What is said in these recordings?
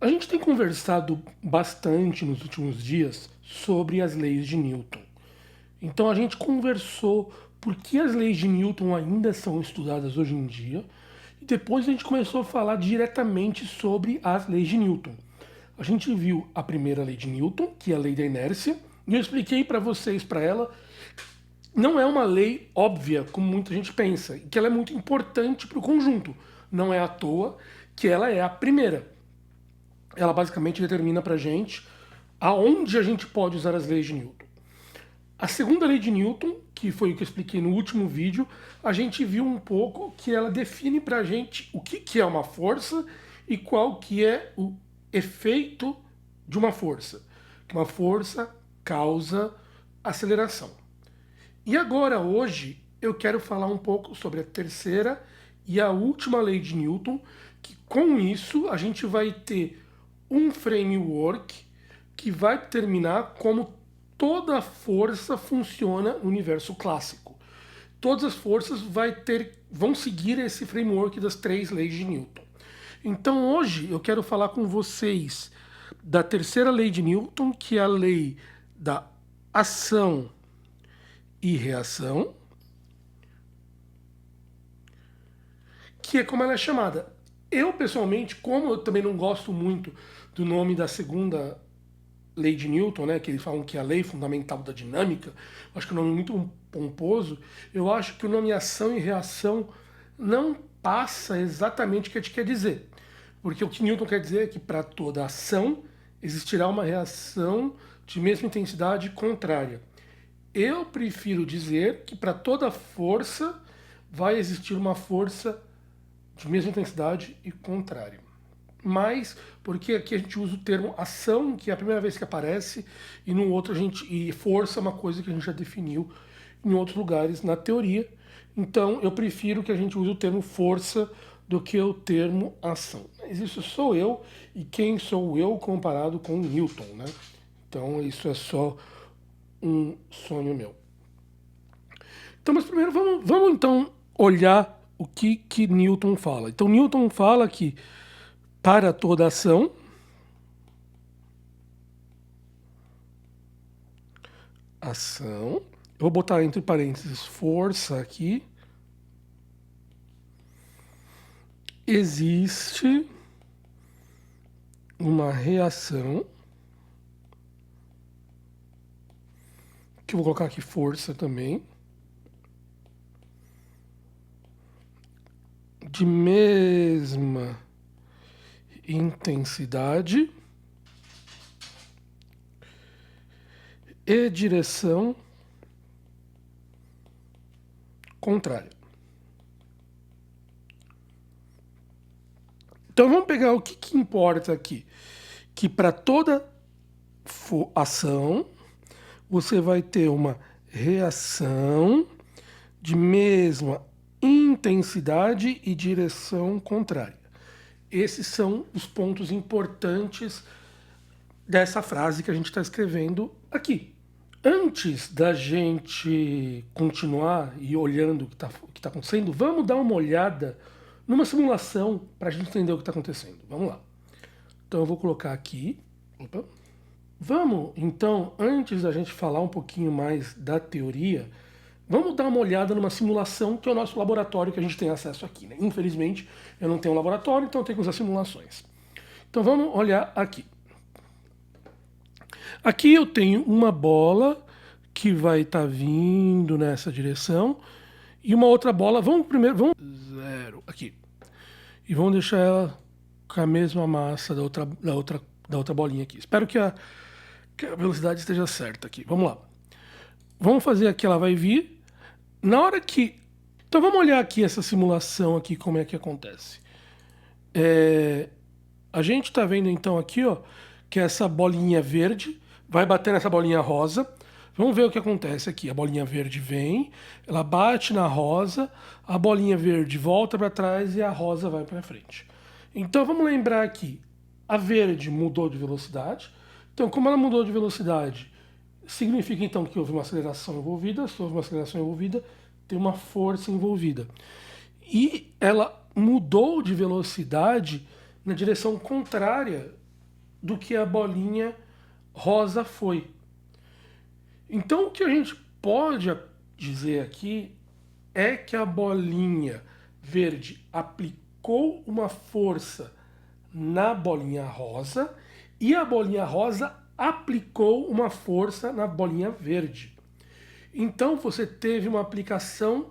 A gente tem conversado bastante nos últimos dias sobre as leis de Newton. Então a gente conversou por que as leis de Newton ainda são estudadas hoje em dia, e depois a gente começou a falar diretamente sobre as leis de Newton. A gente viu a primeira lei de Newton, que é a lei da inércia, e eu expliquei para vocês, para ela, não é uma lei óbvia, como muita gente pensa, e que ela é muito importante para o conjunto. Não é à toa que ela é a primeira. Ela basicamente determina para a gente aonde a gente pode usar as leis de Newton. A segunda lei de Newton, que foi o que eu expliquei no último vídeo, a gente viu um pouco que ela define para a gente o que é uma força e qual que é o efeito de uma força. Que uma força causa aceleração. E agora, hoje, eu quero falar um pouco sobre a terceira e a última lei de Newton, que com isso a gente vai ter um framework que vai determinar como toda força funciona no universo clássico. Todas as forças vão seguir esse framework das três leis de Newton. Então hoje eu quero falar com vocês da terceira lei de Newton, que é a lei da ação e reação, que é como ela é chamada. Eu, pessoalmente, como eu também não gosto muito do nome da segunda lei de Newton, né, que eles falam que é a lei fundamental da dinâmica, acho que é um nome muito pomposo, eu acho que o nome ação e reação não passa exatamente o que a gente quer dizer. Porque o que Newton quer dizer é que para toda ação existirá uma reação de mesma intensidade contrária. Eu prefiro dizer que para toda força vai existir uma força de mesma intensidade e contrária. Mas porque aqui a gente usa o termo ação, que é a primeira vez que aparece, e no outro e força é uma coisa que a gente já definiu em outros lugares na teoria. Então eu prefiro que a gente use o termo força do que o termo ação. Mas isso sou eu, e quem sou eu comparado com Newton, né? Então isso é só um sonho meu. Então, mas primeiro vamos então olhar o que Newton fala. Então Newton fala que para toda ação, eu vou botar entre parênteses força aqui, existe uma reação, que eu vou colocar aqui força também, de mesma intensidade e direção contrária. Então vamos pegar o que importa aqui. Que para toda ação você vai ter uma reação de mesma intensidade e direção contrária. Esses são os pontos importantes dessa frase que a gente está escrevendo aqui. Antes da gente continuar e olhando o que está acontecendo, vamos dar uma olhada numa simulação para a gente entender o que está acontecendo. Vamos lá. Então eu vou colocar aqui. Opa. Vamos, então, antes da gente falar um pouquinho mais da teoria, vamos dar uma olhada numa simulação que é o nosso laboratório que a gente tem acesso aqui, né? Infelizmente, eu não tenho um laboratório, então eu tenho que usar simulações. Então vamos olhar aqui. Aqui eu tenho uma bola que vai estar vindo nessa direção e uma outra bola, vamos zero aqui. E vamos deixar ela com a mesma massa da outra bolinha aqui. Espero que a velocidade esteja certa aqui. Vamos lá. Vamos fazer aqui, ela vai vir. Na hora que... Então vamos olhar aqui essa simulação aqui, como é que acontece. A gente está vendo então aqui, ó, que essa bolinha verde vai bater nessa bolinha rosa. Vamos ver o que acontece aqui. A bolinha verde vem, ela bate na rosa, a bolinha verde volta para trás e a rosa vai para frente. Então vamos lembrar aqui, a verde mudou de velocidade. Então, como ela mudou de velocidade, significa então que houve uma aceleração envolvida. Se houve uma aceleração envolvida, tem uma força envolvida. E ela mudou de velocidade na direção contrária do que a bolinha rosa foi. Então o que a gente pode dizer aqui é que a bolinha verde aplicou uma força na bolinha rosa e a bolinha rosa aplicou uma força na bolinha verde. Então você teve uma aplicação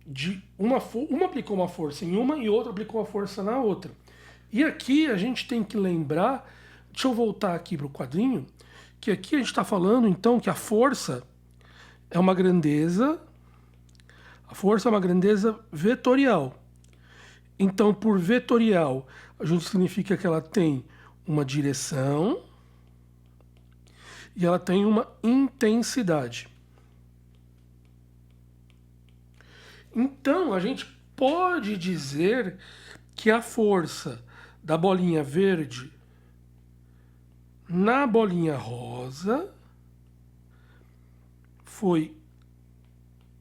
de uma aplicou uma força em uma e outra aplicou uma força na outra. E aqui a gente tem que lembrar, deixa eu voltar aqui para o quadrinho, que aqui a gente está falando então que a força é uma grandeza, a força é uma grandeza vetorial. Então, por vetorial, a gente significa que ela tem uma direção e ela tem uma intensidade. Então, a gente pode dizer que a força da bolinha verde na bolinha rosa foi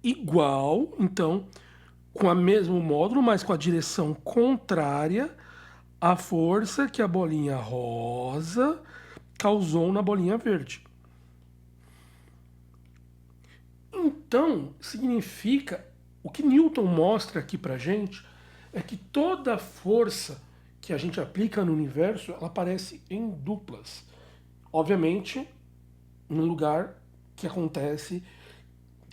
igual, então, com o mesmo módulo, mas com a direção contrária à força que a bolinha rosa causou na bolinha verde. Então, significa, o que Newton mostra aqui pra gente é que toda força que a gente aplica no universo, ela aparece em duplas. Obviamente, num lugar que acontece,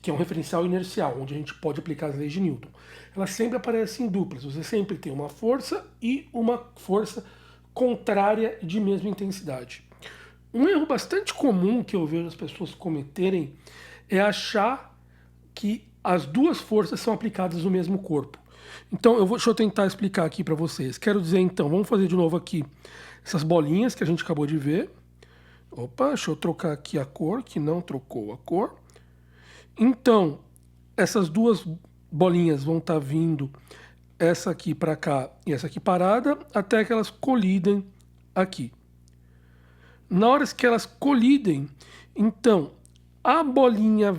que é um referencial inercial, onde a gente pode aplicar as leis de Newton. Ela sempre aparece em duplas. Você sempre tem uma força e uma força contrária de mesma intensidade. Um erro bastante comum que eu vejo as pessoas cometerem é achar que as duas forças são aplicadas no mesmo corpo. Então, deixa eu tentar explicar aqui para vocês. Quero dizer, então, vamos fazer de novo aqui essas bolinhas que a gente acabou de ver. Opa, deixa eu trocar aqui a cor, que não trocou a cor. Então, essas duas bolinhas vão estar vindo, essa aqui para cá e essa aqui parada, até que elas colidem aqui. Na hora que elas colidem, então, a bolinha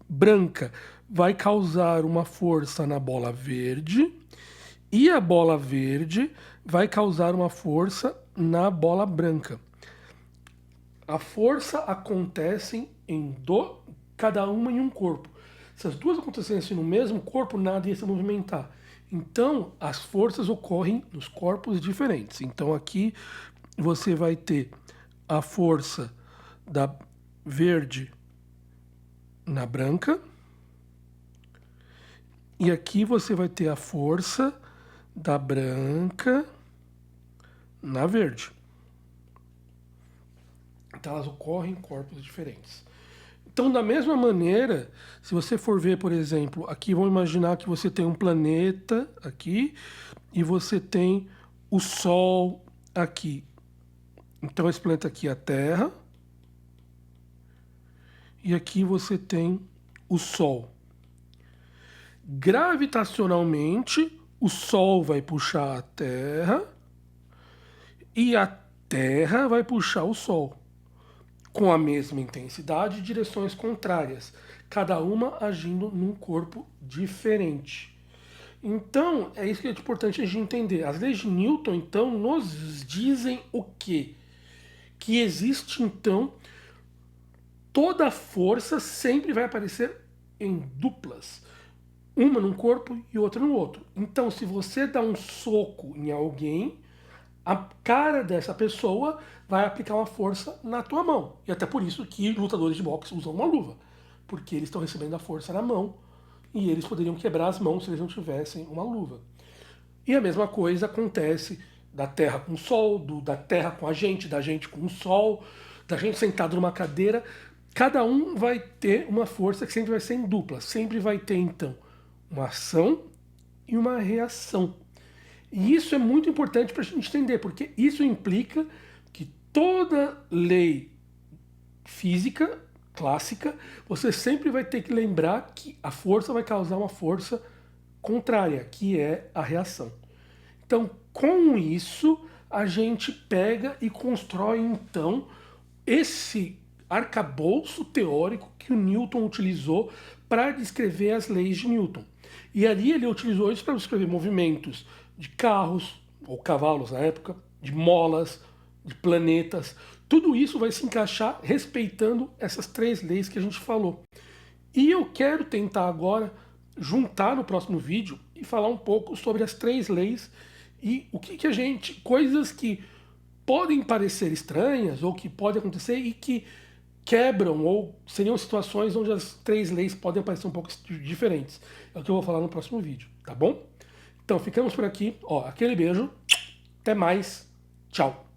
branca vai causar uma força na bola verde e a bola verde vai causar uma força na bola branca. A força acontece cada uma em um corpo. Se as duas acontecessem no mesmo corpo, nada ia se movimentar. Então, as forças ocorrem nos corpos diferentes. Então, aqui você vai ter a força da verde na branca. E aqui você vai ter a força da branca na verde. Então elas ocorrem em corpos diferentes. Então, da mesma maneira, se você for ver, por exemplo, aqui vamos imaginar que você tem um planeta aqui e você tem o Sol aqui. Então esse planeta aqui é a Terra e aqui você tem o Sol. Gravitacionalmente, o Sol vai puxar a Terra e a Terra vai puxar o Sol, com a mesma intensidade e direções contrárias, cada uma agindo num corpo diferente. Então, é isso que é importante a gente entender. As leis de Newton, então, nos dizem o quê? Que existe, então, toda força sempre vai aparecer em duplas. Uma num corpo e outra no outro. Então, se você dá um soco em alguém, a cara dessa pessoa vai aplicar uma força na tua mão. E até por isso que lutadores de boxe usam uma luva. Porque eles estão recebendo a força na mão e eles poderiam quebrar as mãos se eles não tivessem uma luva. E a mesma coisa acontece da Terra com o Sol, da Terra com a gente, da gente com o Sol, da gente sentado numa cadeira. Cada um vai ter uma força que sempre vai ser em dupla. Sempre vai ter, então, uma ação e uma reação. E isso é muito importante para a gente entender, porque isso implica que toda lei física clássica, você sempre vai ter que lembrar que a força vai causar uma força contrária, que é a reação. Então, com isso, a gente pega e constrói, então, esse arcabouço teórico que o Newton utilizou para descrever as leis de Newton. E ali ele utilizou isso para descrever movimentos de carros, ou cavalos na época, de molas, de planetas. Tudo isso vai se encaixar respeitando essas 3 leis que a gente falou. E eu quero tentar agora juntar no próximo vídeo e falar um pouco sobre as 3 leis e o que a gente, coisas que podem parecer estranhas ou que podem acontecer e que quebram ou seriam situações onde as 3 leis podem parecer um pouco diferentes. É o que eu vou falar no próximo vídeo, tá bom? Então ficamos por aqui, ó, aquele beijo, até mais, tchau!